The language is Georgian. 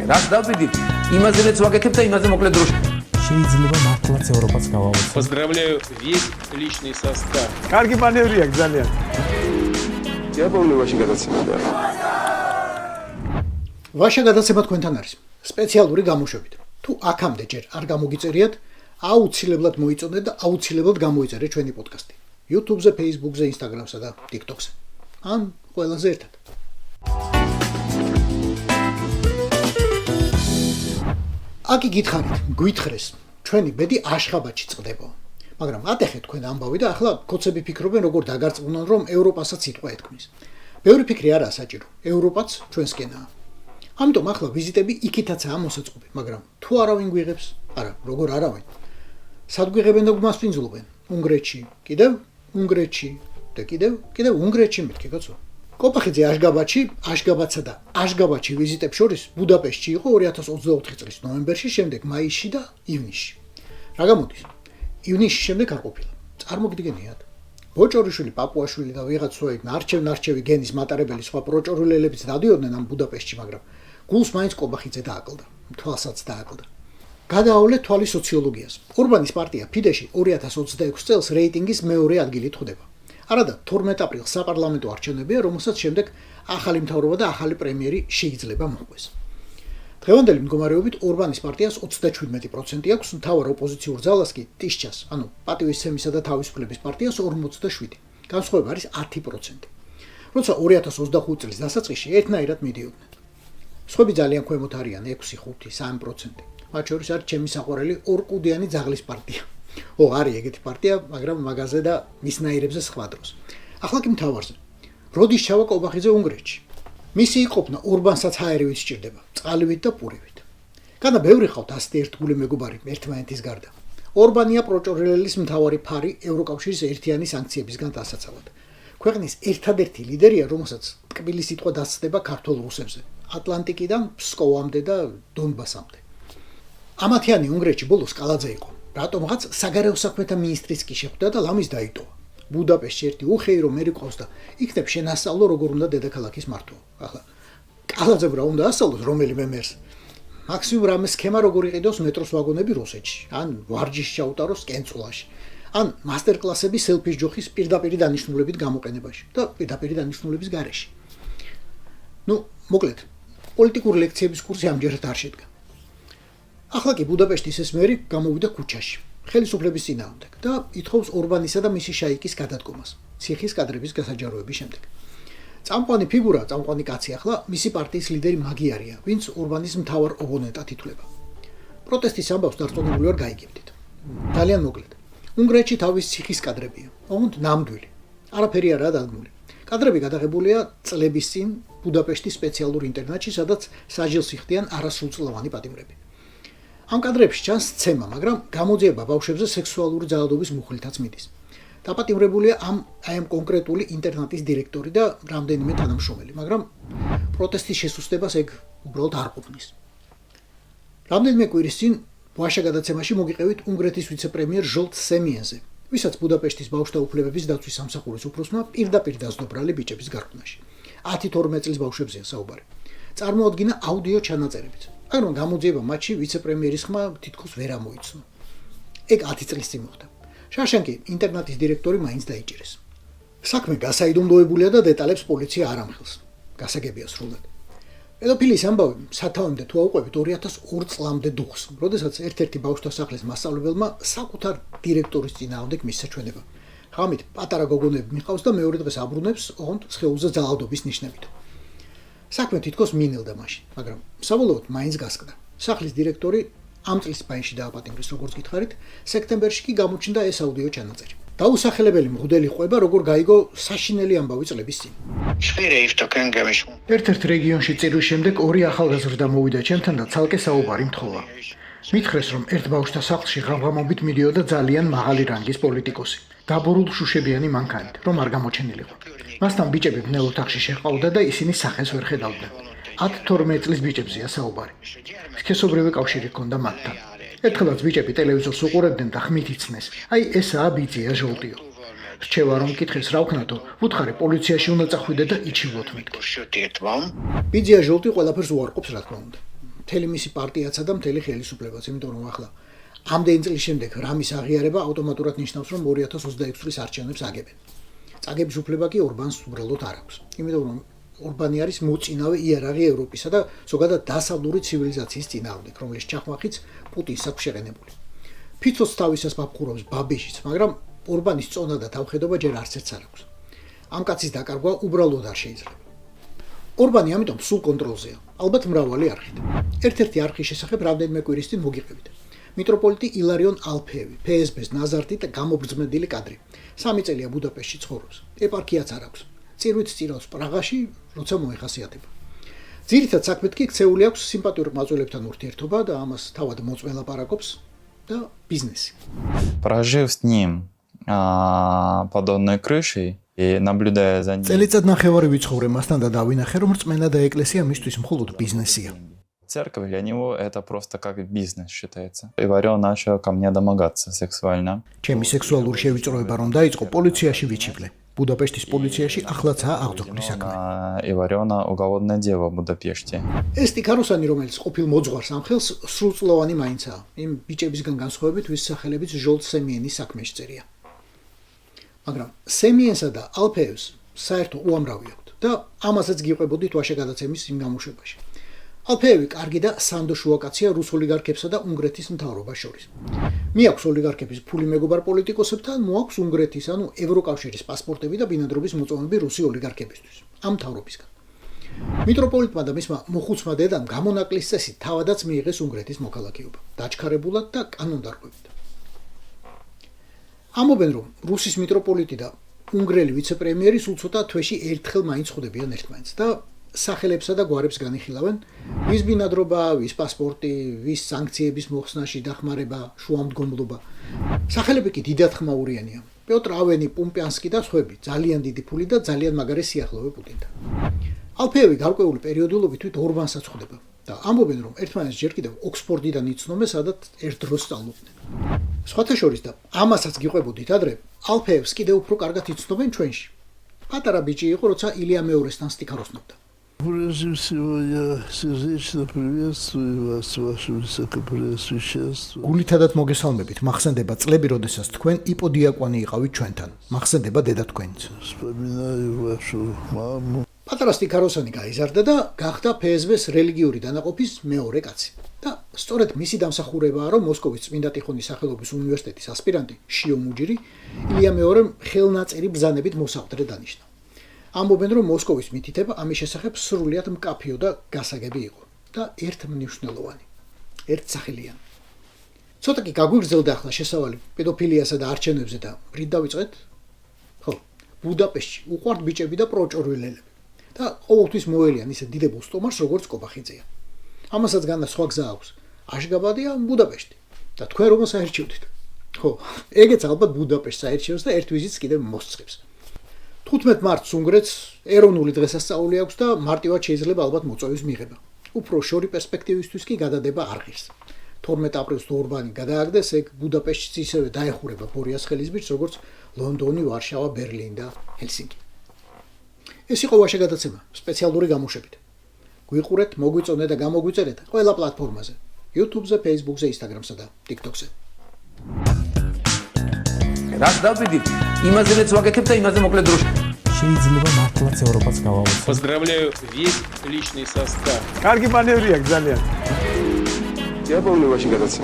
რას დავიდით, იმაზე რაც ვაკეთებ და იმაზე მოკლედ დროში. შეიძლება მართლაც ევროპაც გავავოცო. Поздравляю весь личный состав. კარგი მანევრია ძალიან. დიაბოლოვაში გადაცემაა. ვაშა გადაცემა თქვენთან არის სპეციალური გამოშვებით. თუ აქამდე ჯერ არ გამოგიწერიათ, აუცილებლად მოიწონეთ და აუცილებლად გამოიწერეთ ჩვენი პოდკასტი. YouTube-ზე, Facebook-ზე, Instagram-სა და TikTok-ზე. ან ყველაზე ერთად. აკი გითხარით, გვითხრეს, ჩვენი ბედი აშხაბადში წყდება. მაგრამ ატეხეთ თქვენ ამბავი და ახლა კოცები ფიქრობენ როგორ დაგარწმუნონ რომ ევროპასაც სიტყვა ეთქმის. ბევრი ფიქრი არაა საჭირო, ევროპაც ჩვენსკენაა. ამიტომ ახლა ვიზიტები იქითაცაა მოსაწყობი, მაგრამ თუ არავინ გვიღებს, არა, როგორ არავინ. სად გვიღებენ და გვმასპინძლობენ? უნგრეთში, კიდევ უნგრეთში და კიდევ უნგრეთში მეთქი კაცო. კოპახიძე აშგაბადსა და აშგაბადში ვიზიტებს შორის ბუდაპეშტში იყო 2024 წლის ნოემბერში, შემდეგ მაისში და ივნისში. რა გამოდის? ივნისში შემდეგ არ ყოფილა. წარმოგიდგენიათ? ბოჭორიშვილი, პაპუაშვილი და ვიღაცა იქ ნარჩევი გენის მატარებელი სხვა პროჭორულელებიც დადიოდნენ ამ ბუდაპეშტში, მაგრამ გულს მაინც კობახიძე დააკლდა, თვალსაც დააკლდა. გადაავლეთ თვალი სოციოლოგიას. ორბანის პარტია ფიდეში 2026 წელს რეიტინგის მეორე ადგილით ხვდება. არადა 12 აპრილს საპარლამენტო არჩევნებია, რომელსაც შემდეგ ახალი მთავრობა და ახალი პრემიერი შეიძლება მოყვეს. დღევანდელი მდგომარეობით ორბანის პარტიას 37% აქვს, მთავარ ოპოზიციურ ძალას კი ტიშჩას, ანუ პატივისცემისა და თავისუფლების პარტიას 47. განსხვავება არის 10%. როცა 2025 წლის დასაწყისში ერთნაირად მიდიოდნენ. სხვები ძალიან ქვემოთ არიან 6, 5, 3%. მათ შორის არის ჩემი საყვარელი ორკუდიანი ძაღლის პარტია. არის ეგეთი პარტია, მაგრამ მაგაზე და მისნაირებზე სხვა დროს. ახლა კი მთავარზე. როდის ჩავა კობახიძე უნგრეთში? მისი იყოფნა ორბანსაც ჰაერივით სჭირდება, წყალივით და პურივით. განა ბევრი ხავთ ასეთი ერთგული მეგობარი ერთმანეთის გარდა. ორბანია პროჭორელელის მთავარი ფარი ევროკავშირის ერთიანი სანქციებისგან დასაცავად. ქვეყნის ერთადერთი ლიდერია, რომელსაც ტკბილი სიტყვა დასწდება ქართულ რუსებზე, ატლანტიკიდან ფსკოვამდე და დონბასამდე. ამათიანი უნგრეთში ბოლოს კალაძე იყო. რატომღაც საგარეო საქმეთა მინისტრიც კი შეხვდა და ლამის დაიტოვა. ბუდაპეშტში ერთი უხეირო მერი ყავს და იქნებ შენასწავლო როგორ უნდა დედაქალაქის მართვა. ახლა კალაძემ რა უნდა ასწავლოს რომელიმე მერს? მაქსიმუმ რამე სქემა როგორ იყიდოს მეტროს ვაგონები რუსეთში, ან ვარჯიში ჩაუტაროს კენწულაში, ან მასტერკლასები სელფის ჯოხის პირდაპირი დანიშნულებით გამოყენებაში და პირდაპირი დანიშნულების გარეშე. მოკლედ, პოლიტიკური ლექციების კურსი ამჯერად არ შედგა. ახლა კი ბუდაპეშტის ეს მერი გამოვიდა ქუჩაში, ხელისუფლების წინააღმდეგ და ითხოვს ორბანისა და მისი შაიკის გადადგომას, ციხის კადრების გასაჯაროების შემდეგ. წამყვანი ფიგურა, წამყვანი კაცი ახლა მისი პარტიის ლიდერი მაგიარია, ვინც ორბანის მთავარ ოპონენტად ითვლება. პროტესტის ამბავს დარწმუნებული ვარ გაიგებდით. ძალიან მოკლედ. უნგრეთში თავის ციხის კადრებია, ოღონდ ნამდვილი. არაფერი არაა დადგმული. კადრები გადაღებულია წლების წინ ბუდაპეშტის სპეციალურ ინტერნატში, სადაც საჯელს იხდიან არასრულწლოვანი პატიმრები. ამ კადრებში ჩანს სცემა, მაგრამ გამოძიება ბავშვებზე სექსუალური ძალადობის მუხლითაც მიდის. დაპატიმრებულია ამ კონკრეტული ინტერნატის დირექტორი და რამდენიმე თანამშრომელი, მაგრამ პროტესტის შესუსტებას ეგ უბრალოდ არ ყოფნის. რამდენიმე კვირის წინ ვაშა გადაცემაში მოგიყევით უნგრეთის ვიცე-პრემიერ ჟოლტ სემიენზე, ვისაც ბუდაპეშტის ბავშვთა უფლებების დაცვის სამსახურის უფროსმა პირდაპირ დასდო ბრალი ბიჭების გარყვნაში. 10-12 წლის ბავშვებზეა საუბარი. წარმოადგინა აუდიო ჩანაწერებით. მაგრამ გამოძიება მათში ვიცე-პრემიერის ხმა თითქოს ვერ ამოიცნო. ეგ 10 წლის წინ მოხდა. შაშანკი ინტერნატის დირექტორი მაინც დაიჭირეს. საქმე გასაიდუმლოებულია და დეტალებს პოლიცია არ ამხელს. გასაგებია სრულად. პედოფილიის ამბავი სათავემდე თუ აუყვებით 2002 წლამდე დუხს, როდესაც ერთ-ერთი ბავშვთა სახლის მასწავლებელმა საკუთარ დირექტორის წინააღმდეგ მისცა ჩვენება. ღამით პატარა გოგონები მიყავს და მეორე დღეს აბრუნებს, ოღონდ სხეულზე ძალადობის ნიშნებით. საქმე თითქოს მინელდა მაშინ, მაგრამ საბოლოოდ მაინც გასკდა. სახლის დირექტორი ამ წლის მაისში დააპატიმრეს, როგორც გითხარით, სექტემბერში კი გამოჩნდა ეს აუდიო ჩანაწერი. დაუსახელებელი მღვდელი ყვება, როგორ გაიგო საშინელი ამბავი წლების წინ. ერთ-ერთ რეგიონში წირვის შემდეგ ორი ახალგაზრდა მოვიდა ჩემთან და ცალკე საუბარი მთხოვა. მითხრეს, რომ ერთ ბავშვთა სახლში ღამღამობით მიდიოდა ძალიან მაღალი რანგის პოლიტიკოსი, დაბურულ შუშებიანი მანქანით, რომ არ გამოჩენილიყო. მასთან ბიჭები ბნელ ოთახში შეჰყავდა და ისინი სახეს ვერ ხედავდნენ. 10-12 წლის ბიჭებზეა საუბარი. სქესობრივი კავშირი ჰქონდა მათთან. ერთხელაც ბიჭები ტელევიზორს უყურებდნენ და ხმით იცნეს. აი ესაა ბიძია ჟოლტიო. რჩევა რომ კითხეს რა ვქნათო, ვუთხარი პოლიციაში უნდა წახვიდე და იჩივლოთ მეთქი. ბიძია ჟოლტი ყველაფერს უარყოფს რა თქმა უნდა. მთელი მისი პარტიაცა და მთელი ხელისუფლებაც, იმიტომ რომ ახლა ამდენი წლის შემდეგ რამის აღიარება ავტომატურად ნიშნავს, რომ 2026 წლის არჩევნებს აგებენ. წაგების უფლება კი ორბანს უბრალოდ არ აქვს. იმიტომ რომ ორბანი არის მოწინავე იერარქი ევროპისა და ზოგადად დასავლური ცივილიზაციის წინააღმდეგ, რომლის ჩახმახიც პუტინს აქვს შეყენებული. ფიცოც თავისას მაფხურობს ბაბიშიც, მაგრამ ორბანის წონა და თავხედობა ჯერ არც ერთს არ აქვს. ამ კაცის დაკარგვა უბრალოდ არ შეიძლება. ორბანი ამიტომ სულ კონტროლზეა, ალბათ მრავალი არხით. ერთ-ერთი არხის შესახებ რამდენიმე კვირის წინ მოგიყევით. მიტროპოლიტი ილარიონ ალფეევი, PSB-ს ნაზარდი და გამობრძმედილი კადრი. 3 წელია ბუდაპეშტში ცხოვრობს. ეპარქიაც არ აქვს. წირვით წირავს პრაღაში, როცა მოეხასიათება. ძირითად საქმედ კი ქცეული აქვს სიმპათიურ მაწველებთან ურთიერთობა და ამას თავად მოწმელაპარაკობს და ბიზნესი. Прожив с ним под одной крышей и наблюдая за ним. წელიწად ნახევარი ვიცხოვრე მასთან და დავინახე, რომ რწმენა და ეკლესია მისთვის მხოლოდ бизნესია. Церковь для него это просто как бизнес считается. Иварён начал ко мне домогаться сексуально. ჩემი სექსუალური შევიწროება რომ დაიწყო, პოლიციაში ვიჩივლე. ბუდაპეშტის პოლიციაში ახლაცაა აღძრული საქმე. Иварёна уголовное дело в Будапеште. ეს ტიქაროსანი, რომელიც ყოფილ მოძღვარს ამ ხელს, სრულწლოვანი მაინცაა. იმ ბიჭებისგან განსხვავებით, ვის სახელებიც ჟოლ სემიენის საქმეში წერია. მაგრამ სემიენსა და ალფეევს საერთო უამრავი აქვთ და ამასაც გიყვებოდით ვაშე გადაცემის იმ გამოშვებაში. ალფეევი კარგი და სანდო შუაკაცია რუს ოლიგარქებსა და უნგრეთის მთავრობას შორის. მიაქვს ოლიგარქების ფული მეგობარ პოლიტიკოსებთან, მოაქვს უნგრეთის, ანუ ევროკავშირის პასპორტები და ბინადრობის მოწონები რუსი ოლიგარქებისთვის. ამ მთავრობისგან. მიტროპოლიტმა და მისმა მოხუცმა დედამ გამონაკლის წესით თავადაც მიიღეს უნგრეთის მოქალაქეობა, დაჩქარებულად და კანონდარღვევით. ამობენ, რომ რუსის მიტროპოლიტი და უნგრელი ვიცე-პრემიერი სულ ცოტა თვეში ერთხელ მაინც ხვდებიან ერთმანეთს და სახელებსა და გვარებს განიხილავენ, ვის ბინადრობა, ვის პასპორტი, ვის სანქციების მოხსნაში დახმარება, შუამდგომლობა. სახელები კი დიდად ხმაურიანია. პიოტრ ავენი, პუმპიანსკი და სხვები, ძალიან დიდი ფული და ძალიან მაგარი სიახლოვე პუტინთან. ალფეევი გარკვეული პერიოდულობით თვით ორბანსაც ხვდება და ამბობენ, რომ ერთმანეთს ჯერ კიდევ ოქსფორდიდან იცნობენ, სადაც ერთ დროს სწავლობდნენ. სხვათა შორის და ამასაც გიყვებოდით ადრე, ალფეევს კიდევ უფრო კარგად იცნობენ ჩვენში. პატარა ბიჭი იყო, როცა ილია მეორესთან სტიქაროსნობდა. Прежде всего, я сердечно приветствую вас, ваше высокопреосвященство. გულითადად მოგესალმებით, მახსენდება წლები, როდესაც თქვენ იპოდიაკვანი იყავით ჩვენთან. მახსენდება დედა თქვენიც. Вспоминаю вашу маму. პატარა სტიქაროსანი გაიზარდა და გახდა PSB-ს რელიგიური დანაყოფის მეორე კაცი. და სწორედ მისი დამსახურებაა, რომ მოსკოვის წმინდა ტიხონის სახელობის უნივერსიტეტის ასპირანტი შიო მუჯირი ილია მეორემ ხელნაწერი ბრძანებით მოსაყდრე დანიშნა. ამბობენ, რომ მოსკოვის მითითება ამის შესახებ სრულიად მკაფიო და გასაგები იყო და ერთმნიშვნელოვანი, ერთსახელიანი. ცოტა კი გაგვიგრძელდა ახლა შესავალი პედოფილიასა და არჩევნებზე და რით დავიწყეთ? ხო, ბუდაპეშტში უყვართ ბიჭები და პროჭორვილელები და ყოველთვის მოელიან ისე დიდებულ სტომარს, როგორც კობახიძეა. ამასაც განა სხვა გზა აქვს. აშგაბადია ბუდაპეშტი და თქვენ რომელს აერჩევდით? ხო, ეგეც ალბათ ბუდაპეშტს აერჩევს და ერთ ვიზიტს კიდევ მოსწრებს. 15 მარტს უნგრეთს ეროვნული დღესასწაული აქვს და მარტივად შეიძლება ალბათ მოწვევის მიღება. უფრო შორი პერსპექტივისთვის კი გადადება არ ღირს. 12 აპრილს თუ ორბანი გადააგდეს, ეგ ბუდაპეშტს ისევე დაეხურება ბორიას ხელისბირს, როგორც ლონდონი, ვარშავა, ბერლინი და ჰელსინკი. ეს იყო ვაშე გადაცემა სპეციალური გამოშვებით. გვიყურეთ, მოგვიწონეთ და გამოგვიწერეთ ყველა პლატფორმაზე: YouTube-ზე, Facebook-ზე, Instagram-სა და TikTok-ზე. რაც დავბიდით, იმაზეც ვაკეთებ და იმაზე მოკლედ დროში. შეიძლება მართლაც ევროპას გავავოცოთ. Поздравляю весь личный состав. კარგი მანევრია ძალიან. დიაბოლური ვაშინგტონში.